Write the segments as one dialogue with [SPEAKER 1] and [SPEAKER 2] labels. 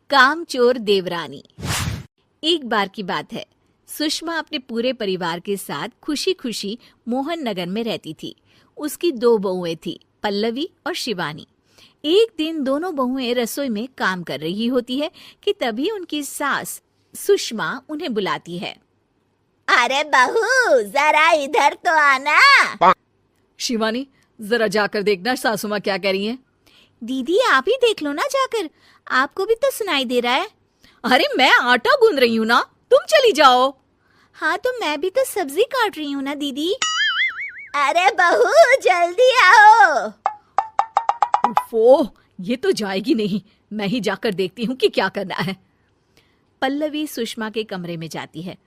[SPEAKER 1] कामचोर देवरानी। एक बार की बात है, सुषमा अपने पूरे परिवार के साथ खुशी खुशी मोहन नगर में रहती थी। उसकी 2 बहुएं थी, पल्लवी और शिवानी। एक दिन दोनों बहुएं रसोई में काम कर रही होती है कि तभी उनकी सास सुषमा उन्हें बुलाती है।
[SPEAKER 2] अरे बहू, जरा इधर तो आना।
[SPEAKER 3] शिवानी, जरा जाकर देखना सासू माँ क्या कह रही हैं।
[SPEAKER 1] दीदी आप ही देख लो ना जाकर, आपको भी तो सुनाई दे रहा है।
[SPEAKER 3] अरे मैं आटा गूंद रही हूँ ना, तुम चली जाओ।
[SPEAKER 1] हाँ तो मैं भी तो सब्जी काट रही हूँ ना दीदी।
[SPEAKER 2] अरे बहू जल्दी आओ।
[SPEAKER 3] ओफो, ये तो जाएगी नहीं। मैं ही जाकर देखती हूँ कि क्या करना है।
[SPEAKER 1] पल्लवी सुषमा के कमरे में जाती है।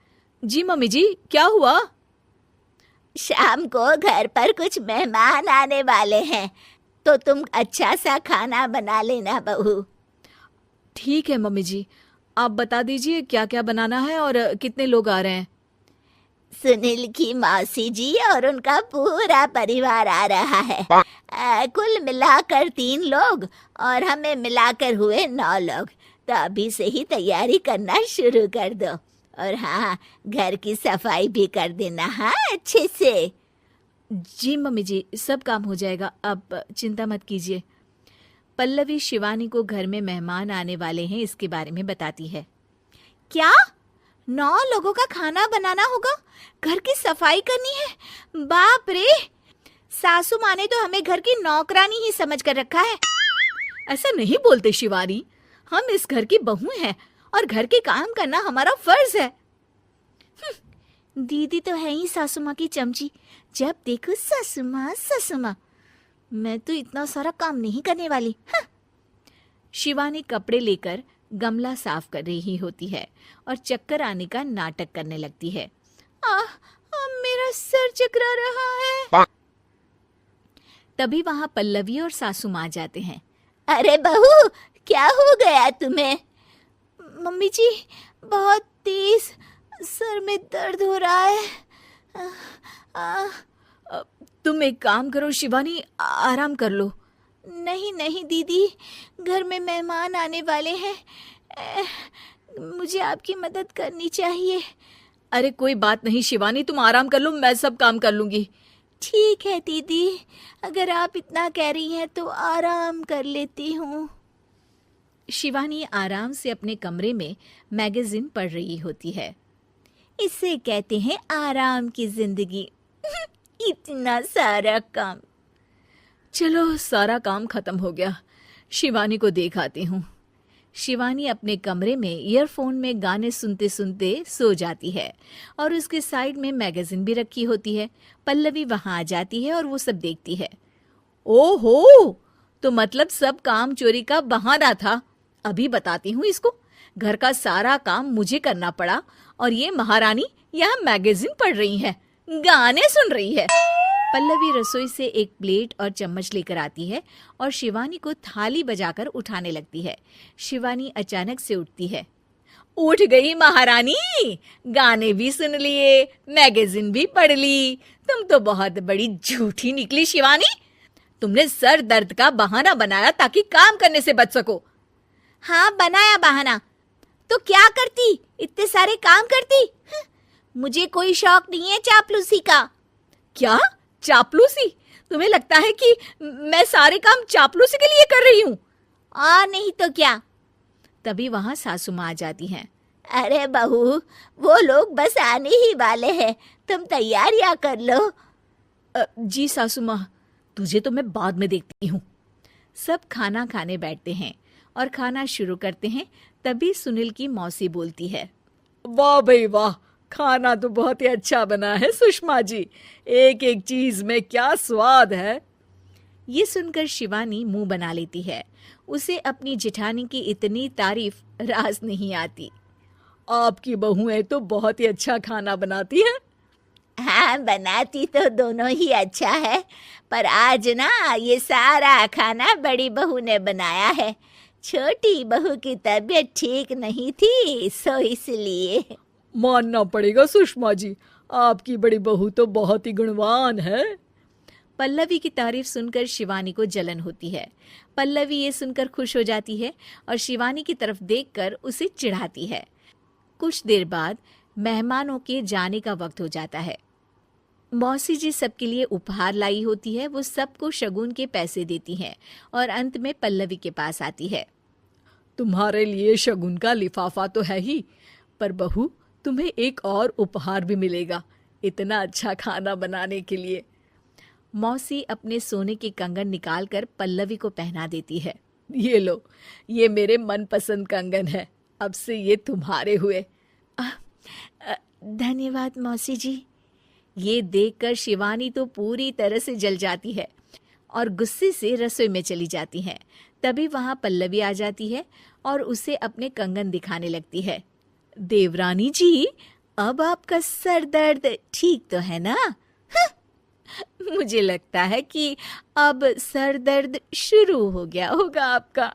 [SPEAKER 1] जी मम्मी जी, क्या हुआ?
[SPEAKER 2] शाम को घर पर कुछ मेहमान आने वाले हैं, तो तुम अच्छा सा खाना बना लेना बहू।
[SPEAKER 3] ठीक है मम्मी जी, आप बता दीजिए क्या क्या बनाना है और कितने लोग आ रहे हैं।
[SPEAKER 2] सुनील की मौसी जी और उनका पूरा परिवार आ रहा है। कुल मिलाकर 3 लोग और हमें मिलाकर हुए 9 लोग। तो अभी से ही तैयारी करना शुरू कर दो। और हाँ, घर की सफाई भी कर देना, हाँ अच्छे से।
[SPEAKER 1] जी मम्मी जी, सब काम हो जाएगा, आप चिंता मत कीजिए। पल्लवी शिवानी को घर में मेहमान आने वाले हैं इसके बारे में बताती है। क्या 9 लोगों का खाना बनाना होगा, घर की सफाई करनी है? बाप रे, सासू माँ ने तो हमें घर की नौकरानी ही समझ कर रखा है।
[SPEAKER 3] ऐसा नहीं बोलते शिवानी, हम इस घर की बहू हैं और घर के काम करना हमारा फर्ज है।
[SPEAKER 1] दीदी तो है ही सासू माँ की चमची, जब देखो सासू माँ सासू माँ। मैं तो इतना सारा काम नहीं करने वाली। शिवानी कपड़े लेकर गमला साफ कर रही होती है और चक्कर आने का नाटक करने लगती है। मेरा सर चकरा रहा है। तभी वहां पल्लवी और सासू माँ जाते हैं।
[SPEAKER 2] अरे बहू, क्या हो गया तुम्हें?
[SPEAKER 1] मम्मी जी, बहुत तेज सर में दर्द हो रहा है।
[SPEAKER 3] तुम एक काम करो शिवानी, आराम कर लो।
[SPEAKER 1] नहीं नहीं दीदी, घर में मेहमान आने वाले हैं, मुझे आपकी मदद करनी चाहिए।
[SPEAKER 3] अरे कोई बात नहीं शिवानी, तुम आराम कर लो, मैं सब काम कर लूंगी।
[SPEAKER 1] ठीक है दीदी, अगर आप इतना कह रही हैं तो आराम कर लेती हूँ। शिवानी आराम से अपने कमरे में मैगजीन पढ़ रही होती है। इसे कहते हैं आराम की जिंदगी। इतना सारा काम।
[SPEAKER 3] चलो सारा काम खत्म हो गया, शिवानी को देख आती हूँ।
[SPEAKER 1] शिवानी अपने कमरे में ईयरफोन में गाने सुनते सुनते सो जाती है और उसके साइड में मैगजीन भी रखी होती है। पल्लवी वहां आ जाती है और वो सब देखती है।
[SPEAKER 3] ओहो, तो मतलब सब काम चोरी का बहाना था। अभी बताती हूँ इसको। घर का सारा काम मुझे करना पड़ा और ये महारानी यहाँ मैगजीन पढ़ रही है, गाने सुन रही है।
[SPEAKER 1] पल्लवी रसोई से एक प्लेट और चम्मच लेकर आती है और शिवानी को थाली बजाकर उठाने लगती है। शिवानी अचानक से उठती है।
[SPEAKER 3] उठ गई महारानी, गाने भी सुन लिए, मैगजीन भी पढ़ ली। तुम तो बहुत बड़ी झूठी निकली शिवानी। तुमने सर दर्द का बहाना बनाया ताकि काम करने से बच सको।
[SPEAKER 1] हाँ बनाया बहाना, तो क्या करती, इतने सारे काम करती। मुझे कोई शौक नहीं है चापलूसी का।
[SPEAKER 3] क्या चापलूसी? तुम्हें लगता है कि मैं सारे काम चापलूसी के लिए कर रही हूँ?
[SPEAKER 1] नहीं तो क्या। तभी वहां सासू माँ आ जाती हैं।
[SPEAKER 2] अरे बहू, वो लोग बस आने ही वाले हैं, तुम तैयारियां कर लो।
[SPEAKER 3] जी सासू माँ, तुझे तो मैं बाद में देखती हूँ।
[SPEAKER 1] सब खाना खाने बैठते हैं और खाना शुरू करते हैं। तभी सुनील की मौसी बोलती है।
[SPEAKER 3] वाह भाई वाह, खाना तो बहुत ही अच्छा बना है सुषमा जी। एक एक चीज में क्या स्वाद है।
[SPEAKER 1] ये सुनकर शिवानी मुंह बना लेती है। उसे अपनी जेठानी की इतनी तारीफ रास नहीं आती।
[SPEAKER 3] आपकी बहुएं तो बहुत ही अच्छा खाना बनाती हैं।
[SPEAKER 2] हाँ, बनाती तो दोनों ही अच्छा है, पर आज ना ये सारा खाना बड़ी बहू ने बनाया है। छोटी बहू की तबीयत ठीक नहीं थी, सो इसलिए।
[SPEAKER 3] मानना पड़ेगा सुषमा जी, आपकी बड़ी बहू तो बहुत ही गुणवान है।
[SPEAKER 1] पल्लवी की तारीफ सुनकर शिवानी को जलन होती है। पल्लवी ये सुनकर खुश हो जाती है और शिवानी की तरफ देखकर उसे चिढ़ाती है। कुछ देर बाद मेहमानों के जाने का वक्त हो जाता है। मौसी जी सबके लिए उपहार लाई होती है। वो सबको शगुन के पैसे देती हैं और अंत में पल्लवी के पास आती है।
[SPEAKER 3] तुम्हारे लिए शगुन का लिफाफा तो है ही, पर बहू तुम्हें एक और उपहार भी मिलेगा इतना अच्छा खाना बनाने के लिए।
[SPEAKER 1] मौसी अपने सोने के कंगन निकालकर पल्लवी को पहना देती है।
[SPEAKER 3] ये लो, ये मेरे मनपसंद कंगन है, अब से ये तुम्हारे हुए।
[SPEAKER 1] धन्यवाद मौसी जी। ये देखकर शिवानी तो पूरी तरह से जल जाती है और गुस्से से रसोई में चली जाती है। तभी वहां पल्लवी आ जाती है और उसे अपने कंगन दिखाने लगती है। देवरानी जी, अब आपका सर दर्द ठीक तो है ना? मुझे लगता है कि अब सर दर्द शुरू हो गया होगा आपका।